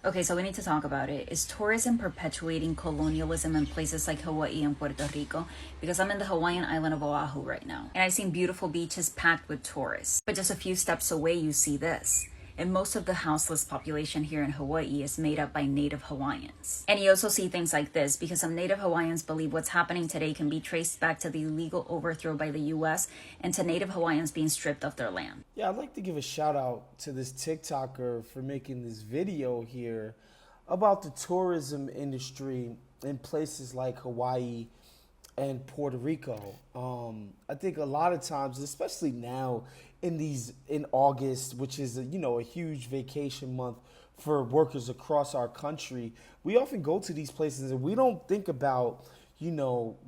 Okay, so we need to talk about it. Is tourism perpetuating colonialism in places like Hawaii and Puerto Rico? Because I'm in the Hawaiian island of Oahu right now, and I've seen beautiful beaches packed with tourists. But just a few steps away, you see this. And most of the houseless population here in Hawaii is made up by Native Hawaiians. And you also see things like this because some Native Hawaiians believe what's happening today can be traced back to the illegal overthrow by the US and to Native Hawaiians being stripped of their land. Yeah, I'd like to give a shout out to this TikToker for making this video here about the tourism industry in places like Hawaii and Puerto Rico. I think a lot of times, especially now in August, which is a huge vacation month for workers across our country, we often go to these places and we don't think about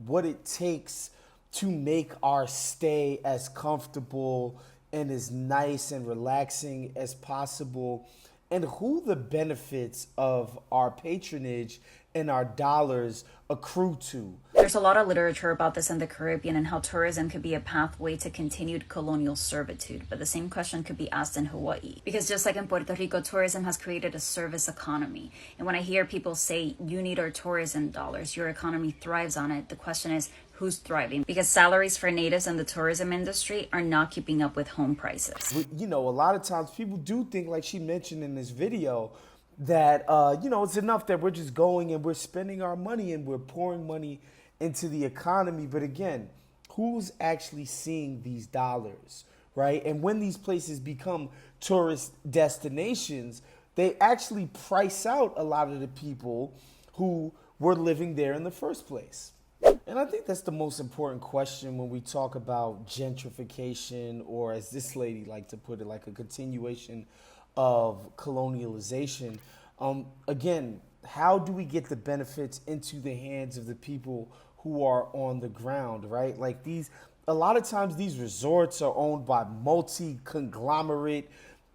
what it takes to make our stay as comfortable and as nice and relaxing as possible, and who the benefits of our patronage and our dollars accrue to. There's a lot of literature about this in the Caribbean and how tourism could be a pathway to continued colonial servitude, but the same question could be asked in Hawaii. Because just like in Puerto Rico, tourism has created a service economy. And when I hear people say, you need our tourism dollars, your economy thrives on it, the question is, who's thriving? Because salaries for natives in the tourism industry are not keeping up with home prices. A lot of times people do think, like she mentioned in this video, that it's enough that we're just going and we're spending our money and we're pouring money into the economy. But again, who's actually seeing these dollars, right? And when these places become tourist destinations, they actually price out a lot of the people who were living there in the first place. And I think that's the most important question when we talk about gentrification, or as this lady liked to put it, like a continuation of colonialization. Again, how do we get the benefits into the hands of the people who are on the ground, right? Like a lot of times these resorts are owned by multi-conglomerate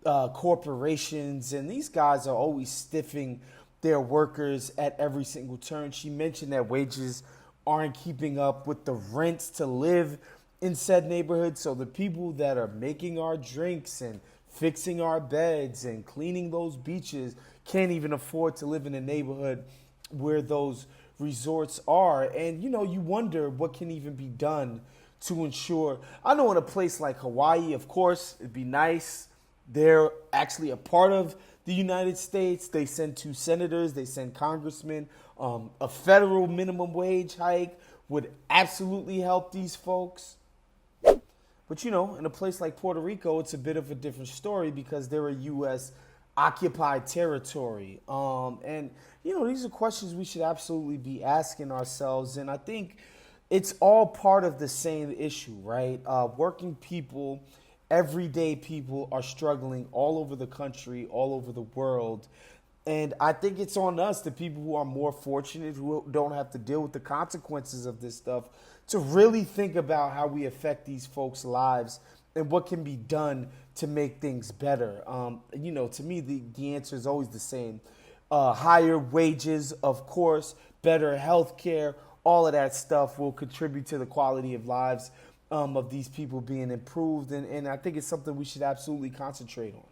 corporations, and these guys are always stiffing their workers at every single turn. She mentioned that wages aren't keeping up with the rents to live in said neighborhood. So the people that are making our drinks and fixing our beds and cleaning those beaches can't even afford to live in a neighborhood where those resorts are. And, you wonder what can even be done to ensure. I know in a place like Hawaii, of course, it'd be nice. They're actually a part of the United States. They send 2 senators, they send congressmen. A federal minimum wage hike would absolutely help these folks. But, in a place like Puerto Rico, it's a bit of a different story because they're a U.S. occupied territory. And these are questions we should absolutely be asking ourselves. And I think it's all part of the same issue, right? Working people, everyday people are struggling all over the country, all over the world. And I think it's on us, the people who are more fortunate, who don't have to deal with the consequences of this stuff, to really think about how we affect these folks' lives and what can be done to make things better. To me, the answer is always the same. Higher wages, of course, better health care, all of that stuff will contribute to the quality of lives of these people being improved. And I think it's something we should absolutely concentrate on.